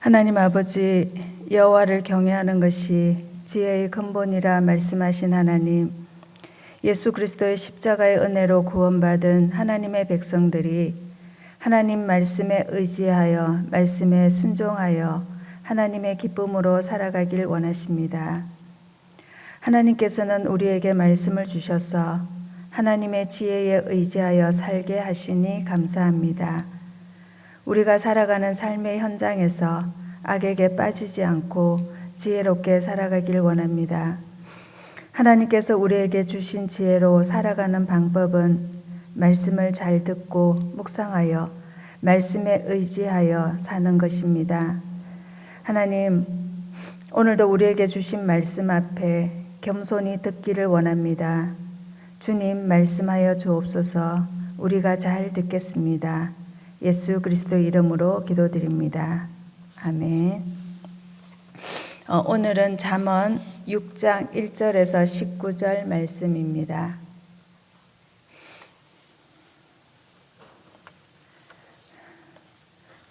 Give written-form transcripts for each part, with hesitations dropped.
하나님 아버지, 여호와를 경외하는 것이 지혜의 근본이라 말씀하신 하나님, 예수 그리스도의 십자가의 은혜로 구원받은 하나님의 백성들이 하나님 말씀에 의지하여 말씀에 순종하여 하나님의 기쁨으로 살아가길 원하십니다. 하나님께서는 우리에게 말씀을 주셔서 하나님의 지혜에 의지하여 살게 하시니 감사합니다. 우리가 살아가는 삶의 현장에서 악에게 빠지지 않고 지혜롭게 살아가길 원합니다. 하나님께서 우리에게 주신 지혜로 살아가는 방법은 말씀을 잘 듣고 묵상하여 말씀에 의지하여 사는 것입니다. 하나님, 오늘도 우리에게 주신 말씀 앞에 겸손히 듣기를 원합니다. 주님, 말씀하여 주옵소서. 우리가 잘 듣겠습니다. 예수 그리스도 이름으로 기도드립니다. 아멘. 오늘은 잠언 6장 1절에서 19절 말씀입니다.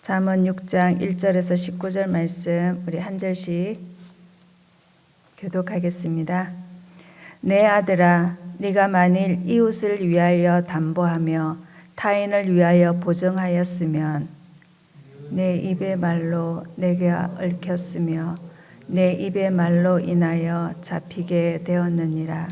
잠언 6장 1절에서 19절 말씀 우리 한 절씩 교독하겠습니다. 내 아들아, 네가 만일 이웃을 위하여 담보하며 타인을 위하여 보증하였으면 내 입의 말로 내가 얽혔으며 내 입의 말로 인하여 잡히게 되었느니라.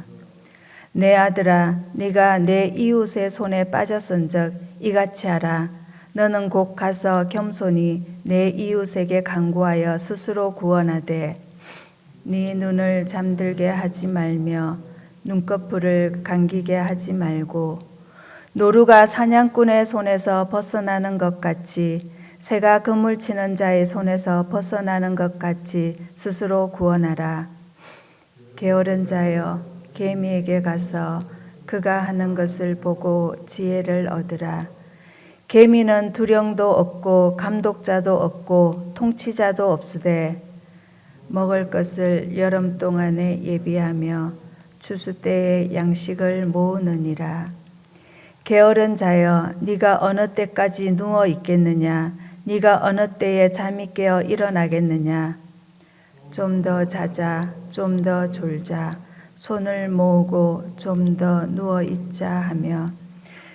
내 아들아, 네가 내 이웃의 손에 빠졌은즉 이같이 하라. 너는 곧 가서 겸손히 내 이웃에게 간구하여 스스로 구원하되 네 눈을 잠들게 하지 말며 눈꺼풀을 감기게 하지 말고 노루가 사냥꾼의 손에서 벗어나는 것 같이 새가 그물 치는 자의 손에서 벗어나는 것 같이 스스로 구원하라. 게으른 자여, 개미에게 가서 그가 하는 것을 보고 지혜를 얻으라. 개미는 두령도 없고 감독자도 없고 통치자도 없으되 먹을 것을 여름 동안에 예비하며 추수 때에 양식을 모으느니라. 게으른 자여, 네가 어느 때까지 누워 있겠느냐? 네가 어느 때에 잠이 깨어 일어나겠느냐? 좀 더 자자, 좀 더 졸자, 손을 모으고 좀 더 누워 있자 하며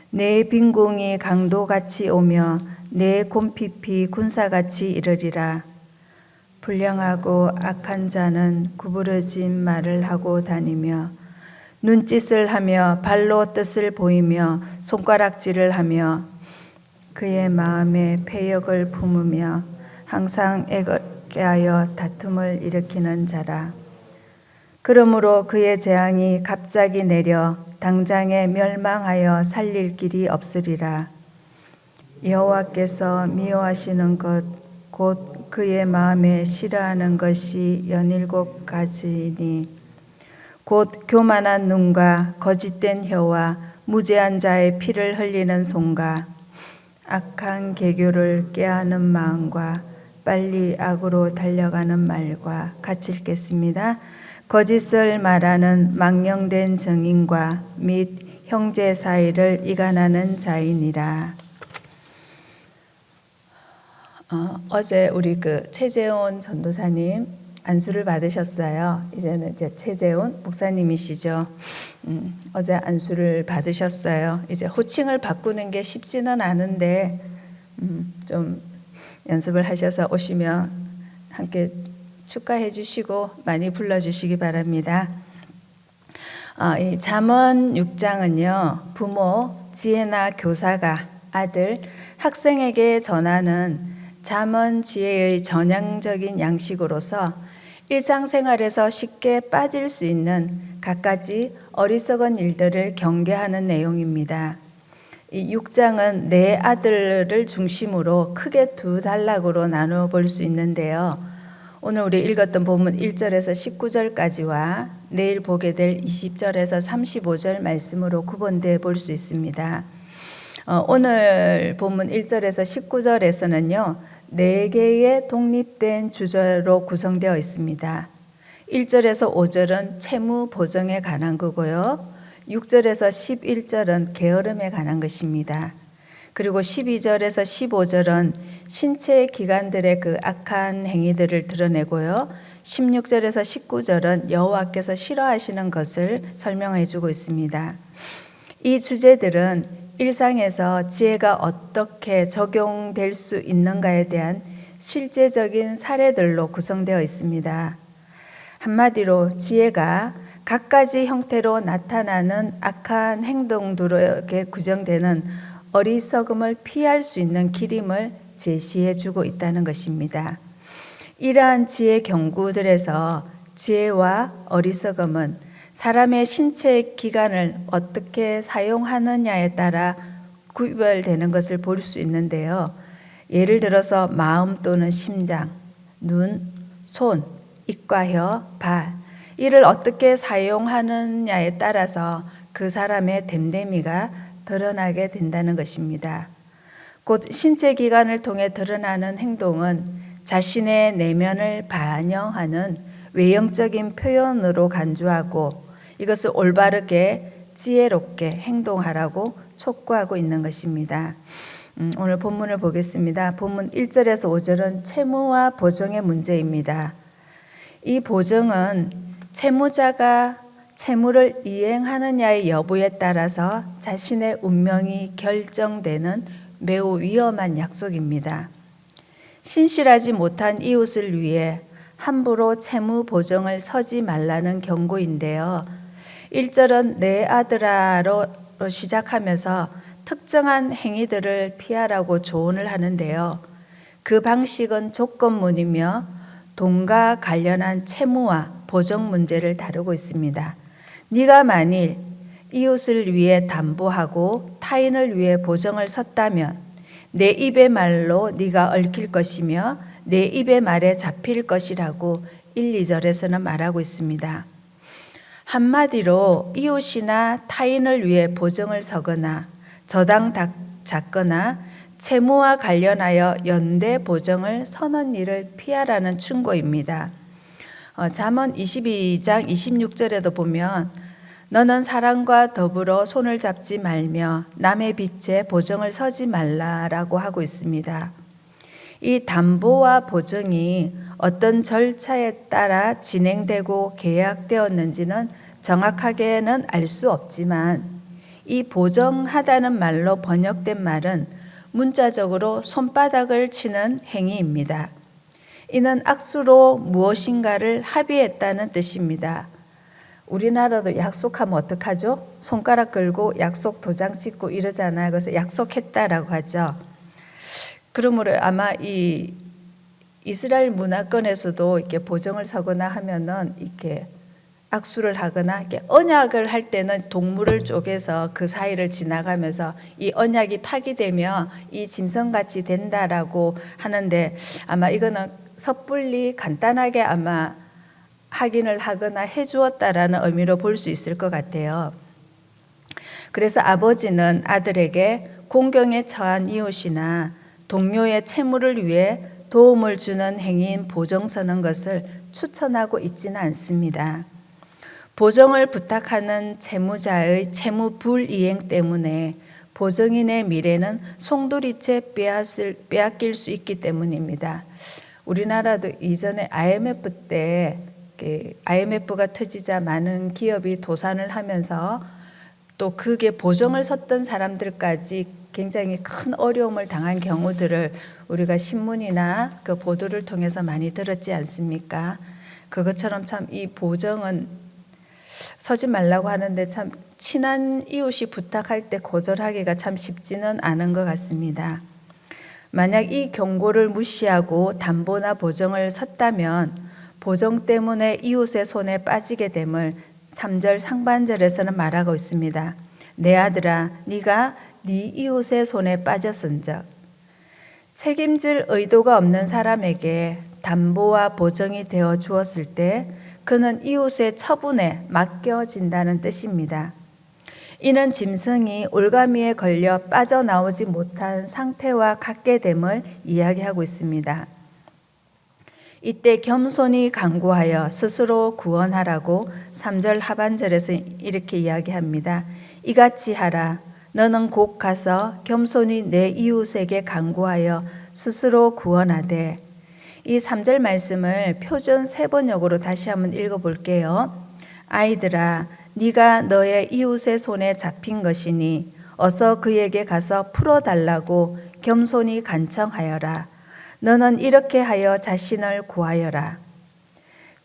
내 빈궁이 강도같이 오며 내 곰핍이 군사같이 이르리라. 불량하고 악한 자는 구부러진 말을 하고 다니며 눈짓을 하며 발로 뜻을 보이며 손가락질을 하며 그의 마음에 패역을 품으며 항상 애걸게하여 다툼을 일으키는 자라. 그러므로 그의 재앙이 갑자기 내려 당장에 멸망하여 살릴 길이 없으리라. 여호와께서 미워하시는 것 곧 그의 마음에 싫어하는 것이 17가지니 곧 교만한 눈과 거짓된 혀와 무죄한 자의 피를 흘리는 손과 악한 계교를 꾀하는 마음과 빨리 악으로 달려가는 말과 같이 읽겠습니다. 거짓을 말하는 망령된 증인과 및 형제 사이를 이간하는 자이니라. 어제 우리 최재훈 전도사님 안수를 받으셨어요. 이제는 최재훈 목사님이시죠. 어제 안수를 받으셨어요. 이제 호칭을 바꾸는 게 쉽지는 않은데 좀 연습을 하셔서 오시면 함께 축하해 주시고 많이 불러주시기 바랍니다. 이 잠언 6장은요. 부모, 지혜나 교사가 아들, 학생에게 전하는 잠언 지혜의 전형적인 양식으로서 일상생활에서 쉽게 빠질 수 있는 갖가지 어리석은 일들을 경계하는 내용입니다. 이 6장은 내 아들을 중심으로 크게 두 단락으로 나누어 볼 수 있는데요. 오늘 우리 읽었던 본문 1절에서 19절까지와 내일 보게 될 20절에서 35절 말씀으로 구분되어 볼 수 있습니다. 오늘 본문 1절에서 19절에서는요. 4개의 독립된 주제로 구성되어 있습니다. 1절에서 5절은 채무 보정에 관한 거고요. 6절에서 11절은 게으름에 관한 것입니다. 그리고 12절에서 15절은 신체의 기관들의 그 악한 행위들을 드러내고요. 16절에서 19절은 여호와께서 싫어하시는 것을 설명해 주고 있습니다. 이 주제들은 일상에서 지혜가 어떻게 적용될 수 있는가에 대한 실제적인 사례들로 구성되어 있습니다. 한마디로 지혜가 갖가지 형태로 나타나는 악한 행동들에게 규정되는 어리석음을 피할 수 있는 기림을 제시해 주고 있다는 것입니다. 이러한 지혜 경구들에서 지혜와 어리석음은 사람의 신체 기관을 어떻게 사용하느냐에 따라 구별되는 것을 볼 수 있는데요. 예를 들어서 마음 또는 심장, 눈, 손, 입과 혀, 발, 이를 어떻게 사용하느냐에 따라서 그 사람의 됨됨이가 드러나게 된다는 것입니다. 곧 신체 기관을 통해 드러나는 행동은 자신의 내면을 반영하는 외형적인 표현으로 간주하고 이것을 올바르게 지혜롭게 행동하라고 촉구하고 있는 것입니다. 오늘 본문을 보겠습니다. 본문 1절에서 5절은 채무와 보증의 문제입니다. 이 보증은 채무자가 채무를 이행하느냐의 여부에 따라서 자신의 운명이 결정되는 매우 위험한 약속입니다. 신실하지 못한 이웃을 위해 함부로 채무 보증을 서지 말라는 경고인데요. 1절은 내 아들아로 시작하면서 특정한 행위들을 피하라고 조언을 하는데요. 그 방식은 조건문이며 돈과 관련한 채무와 보증 문제를 다루고 있습니다. 네가 만일 이웃을 위해 담보하고 타인을 위해 보증을 섰다면 내 입의 말로 네가 얽힐 것이며 내 입의 말에 잡힐 것이라고 1, 2절에서는 말하고 있습니다. 한마디로 이웃이나 타인을 위해 보증을 서거나 저당 잡거나 채무와 관련하여 연대 보증을 서는 일을 피하라는 충고입니다. 잠언 22장 26절에도 보면 너는 사람과 더불어 손을 잡지 말며 남의 빚에 보증을 서지 말라라고 하고 있습니다. 이 담보와 보증이 어떤 절차에 따라 진행되고 계약되었는지는 정확하게는 알 수 없지만 이 보증하다는 말로 번역된 말은 문자적으로 손바닥을 치는 행위입니다. 이는 악수로 무엇인가를 합의했다는 뜻입니다. 우리나라도 약속하면 어떡하죠? 손가락 걸고 약속 도장 찍고 이러잖아요. 그래서 약속했다라고 하죠. 그러므로 아마 이 이스라엘 문화권에서도 이렇게 보증을 서거나 하면은 이렇게 악수를 하거나 이렇게 언약을 할 때는 동물을 쪼개서 그 사이를 지나가면서 이 언약이 파기되면 이 짐승같이 된다라고 하는데 아마 이거는 섣불리 간단하게 아마 확인을 하거나 해주었다라는 의미로 볼 수 있을 것 같아요. 그래서 아버지는 아들에게 공경에 처한 이웃이나 동료의 채무를 위해 도움을 주는 행위인 보증 서는 것을 추천하고 있지는 않습니다. 보증을 부탁하는 채무자의 채무 불이행 때문에 보증인의 미래는 송두리째 빼앗길 수 있기 때문입니다. 우리나라도 이전에 IMF 때 IMF가 터지자 많은 기업이 도산을 하면서 또 그게 보증을 섰던 사람들까지 굉장히 큰 어려움을 당한 경우들을 우리가 신문이나 그 보도를 통해서 많이 들었지 않습니까? 그것처럼 참 이 보증은 서지 말라고 하는데 참 친한 이웃이 부탁할 때 거절하기가 참 쉽지는 않은 것 같습니다. 만약 이 경고를 무시하고 담보나 보증을 섰다면 보증 때문에 이웃의 손에 빠지게 됨을 3절 상반절에서는 말하고 있습니다. 내 아들아 네가 네 이웃의 손에 빠졌은즉 책임질 의도가 없는 사람에게 담보와 보증이 되어 주었을 때 그는 이웃의 처분에 맡겨진다는 뜻입니다. 이는 짐승이 올가미에 걸려 빠져나오지 못한 상태와 같게 됨을 이야기하고 있습니다. 이때 겸손히 간구하여 스스로 구원하라고 3절 하반절에서 이렇게 이야기합니다. 이같이 하라. 너는 곧 가서 겸손히 내 이웃에게 간구하여 스스로 구원하되. 이 3절 말씀을 표준 세번역으로 다시 한번 읽어볼게요. 아이들아, 네가 너의 이웃의 손에 잡힌 것이니 어서 그에게 가서 풀어달라고 겸손히 간청하여라. 너는 이렇게 하여 자신을 구하여라.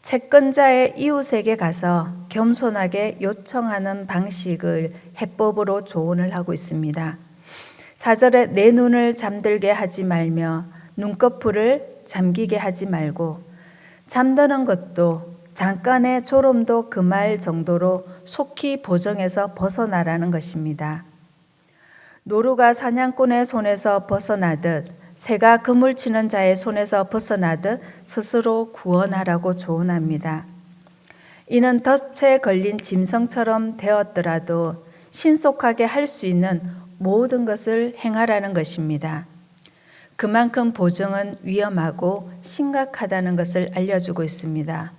채권자의 이웃에게 가서 겸손하게 요청하는 방식을 해법으로 조언을 하고 있습니다. 4절에 내 눈을 잠들게 하지 말며 눈꺼풀을 잠기게 하지 말고, 잠드는 것도 잠깐의 졸음도 금할 정도로 속히 보정해서 벗어나라는 것입니다. 노루가 사냥꾼의 손에서 벗어나듯 새가 그물 치는 자의 손에서 벗어나듯 스스로 구원하라고 조언합니다. 이는 덫에 걸린 짐승처럼 되었더라도 신속하게 할 수 있는 모든 것을 행하라는 것입니다. 그만큼 보정은 위험하고 심각하다는 것을 알려주고 있습니다.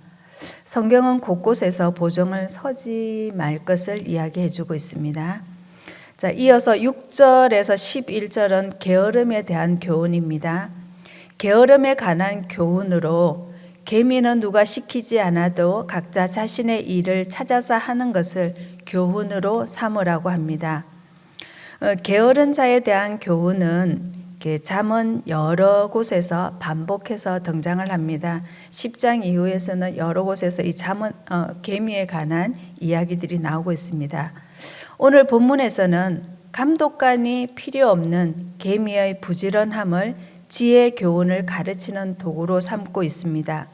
성경은 곳곳에서 보정을 서지 말 것을 이야기해 주고 있습니다. 자, 이어서 6절에서 11절은 게으름에 대한 교훈입니다. 게으름에 관한 교훈으로 계미는 누가 시키지 않아도 각자 자신의 일을 찾아서 하는 것을 교훈으로 삼으라고 합니다. 게으른 자에 대한 교훈은 잠언 여러 곳에서 반복해서 등장을 합니다. 10장 이후에서는 여러 곳에서 이 잠언 계미에 관한 이야기들이 나오고 있습니다. 오늘 본문에서는 감독관이 필요 없는 계미의 부지런함을 지혜의 교훈을 가르치는 도구로 삼고 있습니다.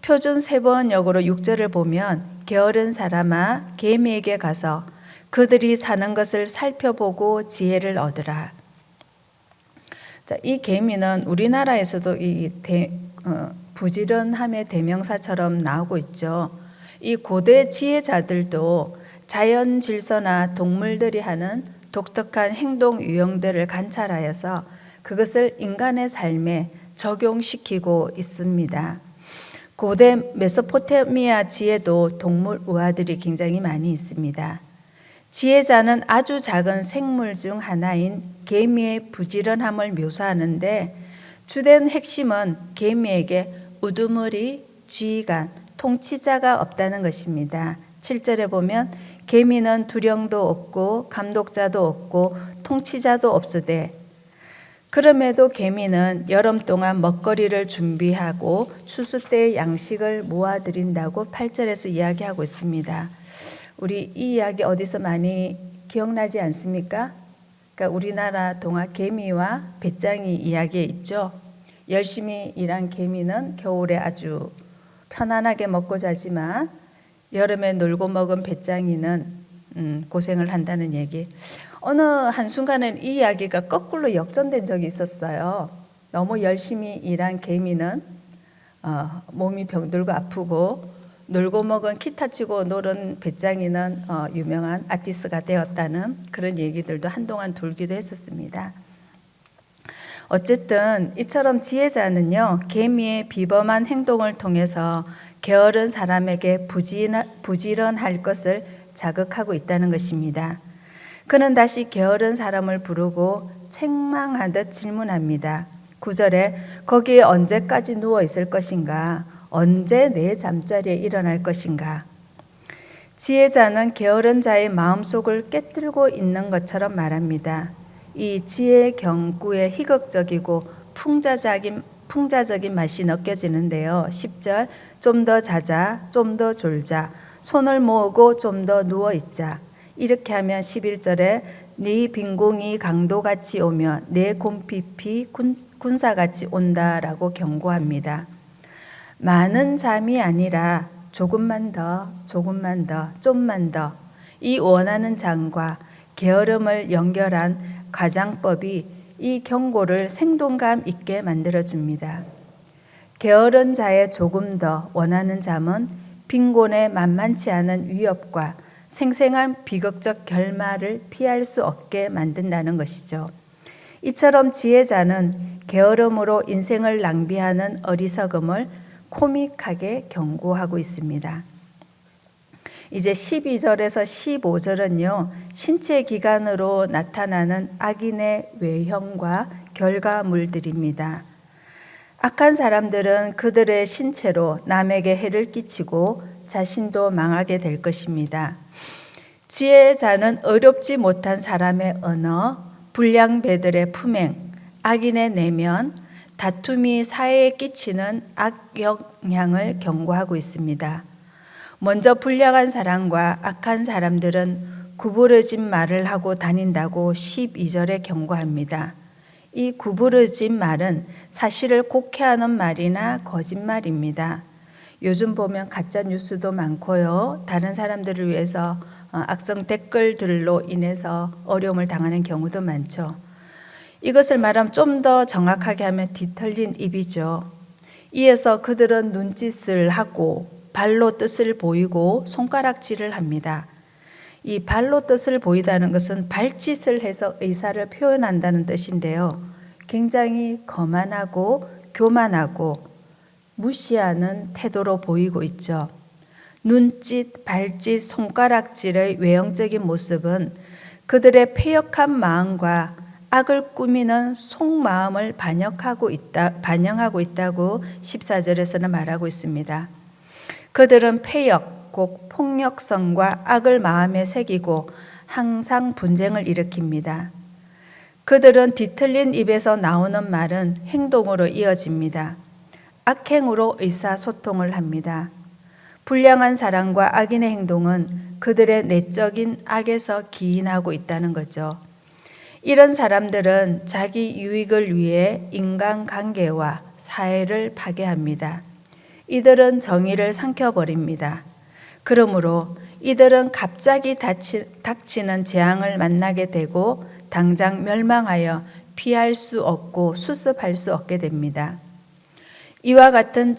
표준 세번역으로 6절을 보면 게으른 사람아 계미에게 가서 그들이 사는 것을 살펴보고 지혜를 얻으라. 자, 이 계미는 우리나라에서도 부지런함의 대명사처럼 나오고 있죠. 이 고대 지혜자들도 자연 질서나 동물들이 하는 독특한 행동 유형들을 관찰하여서 그것을 인간의 삶에 적용시키고 있습니다. 고대 메소포타미아 지에도 동물 우화들이 굉장히 많이 있습니다. 지혜자는 아주 작은 생물 중 하나인 개미의 부지런함을 묘사하는데 주된 핵심은 개미에게 우두머리, 지휘관, 통치자가 없다는 것입니다. 7절에 보면 개미는 두령도 없고 감독자도 없고 통치자도 없으되 그럼에도 개미는 여름 동안 먹거리를 준비하고 추수 때의 양식을 모아드린다고 8절에서 이야기하고 있습니다. 우리 이 이야기 어디서 많이 기억나지 않습니까? 그러니까 우리나라 동화 개미와 배짱이 이야기에 있죠. 열심히 일한 개미는 겨울에 아주 편안하게 먹고 자지만 여름에 놀고 먹은 배짱이는 고생을 한다는 얘기. 어느 한순간엔 이 이야기가 거꾸로 역전된 적이 있었어요. 너무 열심히 일한 개미는 몸이 병들고 아프고 놀고 먹은 기타 치고 노는 배짱이는 유명한 아티스트가 되었다는 그런 얘기들도 한동안 돌기도 했었습니다. 어쨌든 이처럼 지혜자는요, 개미의 비범한 행동을 통해서 게으른 사람에게 부지런할 것을 자극하고 있다는 것입니다. 그는 다시 게으른 사람을 부르고 책망하듯 질문합니다. 9절에 거기에 언제까지 누워 있을 것인가? 언제 내 잠자리에 일어날 것인가? 지혜자는 게으른 자의 마음속을 꿰뚫고 있는 것처럼 말합니다. 이 지혜의 경구에 희극적이고 풍자적인 맛이 느껴지는데요. 10절 좀 더 자자, 좀 더 졸자, 손을 모으고 좀 더 누워있자. 이렇게 하면 11절에 네 빈공이 강도같이 오며 내 곰핍이 군사같이 온다라고 경고합니다. 많은 잠이 아니라 조금만 더, 좀만 더. 이 원하는 잠과 게으름을 연결한 가장법이 이 경고를 생동감 있게 만들어줍니다. 게으른 자의 조금 더 원하는 잠은 빈곤의 만만치 않은 위협과 생생한 비극적 결말을 피할 수 없게 만든다는 것이죠. 이처럼 지혜자는 게으름으로 인생을 낭비하는 어리석음을 코믹하게 경고하고 있습니다. 이제 12절에서 15절은요, 신체 기관으로 나타나는 악인의 외형과 결과물들입니다. 악한 사람들은 그들의 신체로 남에게 해를 끼치고 자신도 망하게 될 것입니다. 지혜자는 어렵지 못한 사람의 언어, 불량배들의 품행, 악인의 내면, 다툼이 사회에 끼치는 악영향을 경고하고 있습니다. 먼저 불량한 사람과 악한 사람들은 구부러진 말을 하고 다닌다고 12절에 경고합니다. 이 구부러진 말은 사실을 곡해하는 말이나 거짓말입니다. 요즘 보면 가짜 뉴스도 많고요. 다른 사람들을 위해서 악성 댓글들로 인해서 어려움을 당하는 경우도 많죠. 이것을 말하면 좀 더 정확하게 하면 뒤틀린 입이죠. 이에서 그들은 눈짓을 하고 발로 뜻을 보이고 손가락질을 합니다. 이 발로 뜻을 보이다는 것은 발짓을 해서 의사를 표현한다는 뜻인데요. 굉장히 거만하고 교만하고 무시하는 태도로 보이고 있죠. 눈짓, 발짓, 손가락질의 외형적인 모습은 그들의 패역한 마음과 악을 꾸미는 속마음을 반영하고 있다고 14절에서는 말하고 있습니다. 그들은 패역, 곧 폭력성과 악을 마음에 새기고 항상 분쟁을 일으킵니다. 그들은 뒤틀린 입에서 나오는 말은 행동으로 이어집니다. 악행으로 의사소통을 합니다. 불량한 사랑과 악인의 행동은 그들의 내적인 악에서 기인하고 있다는 거죠. 이런 사람들은 자기 유익을 위해 인간관계와 사회를 파괴합니다. 이들은 정의를 삼켜버립니다. 그러므로 이들은 갑자기 닥치는 재앙을 만나게 되고 당장 멸망하여 피할 수 없고 수습할 수 없게 됩니다. 이와 같은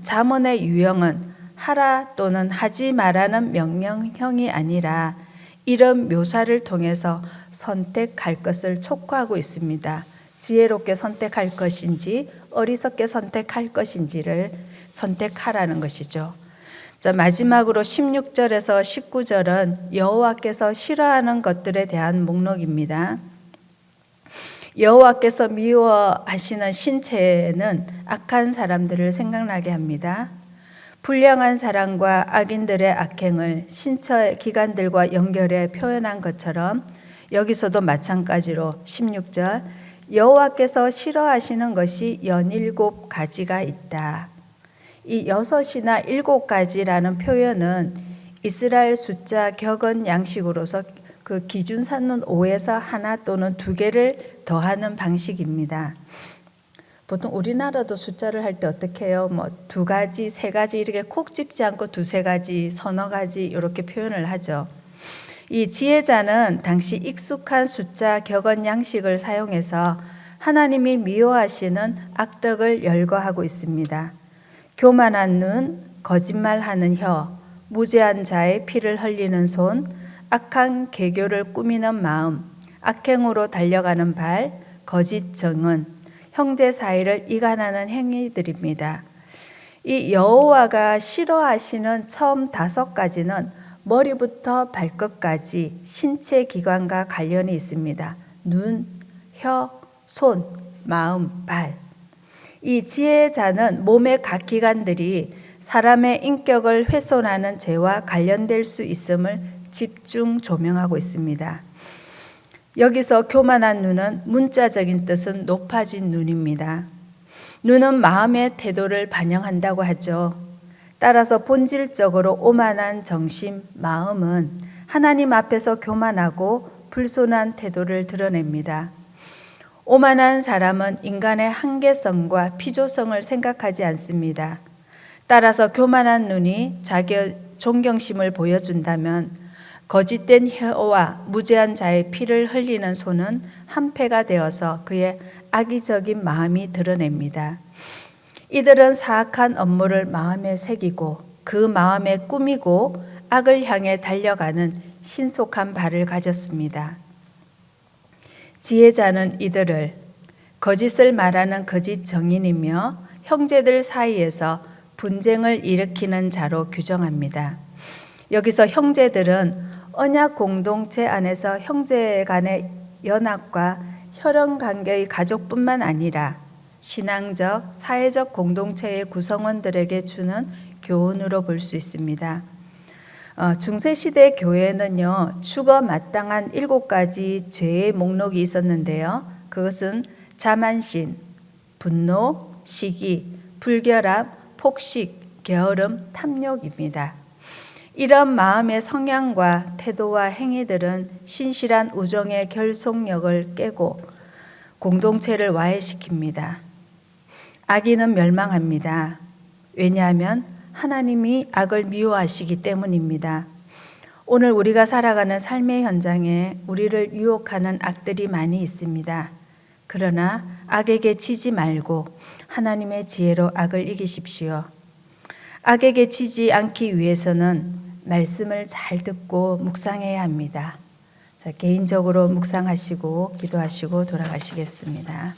잠언의 유형은 하라 또는 하지 말라는 명령형이 아니라 이런 묘사를 통해서 선택할 것을 촉구하고 있습니다. 지혜롭게 선택할 것인지 어리석게 선택할 것인지를 선택하라는 것이죠. 자, 마지막으로 16절에서 19절은 여호와께서 싫어하는 것들에 대한 목록입니다. 여호와께서 미워하시는 신체는 악한 사람들을 생각나게 합니다. 불량한 사람과 악인들의 악행을 신체 기관들과 연결해 표현한 것처럼 여기서도 마찬가지로 16절 여호와께서 싫어하시는 것이 17가지가 있다. 이 6이나 7가지라는 표현은 이스라엘 숫자 격언 양식으로서 그 기준 삼는 5에서 하나 또는 2개를 더하는 방식입니다. 보통 우리나라도 숫자를 할 때 어떻게 해요? 2가지, 3가지 이렇게 콕 집지 않고 2-3가지, 서너 가지 이렇게 표현을 하죠. 이 지혜자는 당시 익숙한 숫자 격언 양식을 사용해서 하나님이 미워하시는 악덕을 열거하고 있습니다. 교만한 눈, 거짓말하는 혀, 무죄한 자의 피를 흘리는 손, 악한 계교를 꾸미는 마음, 악행으로 달려가는 발, 거짓 정언, 형제 사이를 이간하는 행위들입니다. 이 여호와가 싫어하시는 처음 5가지는 머리부터 발끝까지 신체 기관과 관련이 있습니다. 눈, 혀, 손, 마음, 발. 이 지혜자는 몸의 각 기관들이 사람의 인격을 훼손하는 죄와 관련될 수 있음을 집중 조명하고 있습니다. 여기서 교만한 눈은 문자적인 뜻은 높아진 눈입니다. 눈은 마음의 태도를 반영한다고 하죠. 따라서 본질적으로 오만한 정신, 마음은 하나님 앞에서 교만하고 불손한 태도를 드러냅니다. 오만한 사람은 인간의 한계성과 피조성을 생각하지 않습니다. 따라서 교만한 눈이 자기의 존경심을 보여준다면 거짓된 혀와 무죄한 자의 피를 흘리는 손은 한패가 되어서 그의 악의적인 마음이 드러냅니다. 이들은 사악한 업무를 마음에 새기고 그 마음에 꾸미고 악을 향해 달려가는 신속한 발을 가졌습니다. 지혜자는 이들을 거짓을 말하는 거짓 정인이며 형제들 사이에서 분쟁을 일으키는 자로 규정합니다. 여기서 형제들은 언약 공동체 안에서 형제 간의 연합과 혈연 관계의 가족뿐만 아니라 신앙적, 사회적 공동체의 구성원들에게 주는 교훈으로 볼 수 있습니다. 중세시대 교회는요, 죽어 마땅한 7가지 죄의 목록이 있었는데요. 그것은 자만심, 분노, 시기, 불결함, 폭식, 게으름, 탐욕입니다. 이런 마음의 성향과 태도와 행위들은 신실한 우정의 결속력을 깨고 공동체를 와해시킵니다. 악인은 멸망합니다. 왜냐하면 하나님이 악을 미워하시기 때문입니다. 오늘 우리가 살아가는 삶의 현장에 우리를 유혹하는 악들이 많이 있습니다. 그러나 악에게 치지 말고 하나님의 지혜로 악을 이기십시오. 악에게 치지 않기 위해서는 말씀을 잘 듣고 묵상해야 합니다. 자, 개인적으로 묵상하시고 기도하시고 돌아가시겠습니다.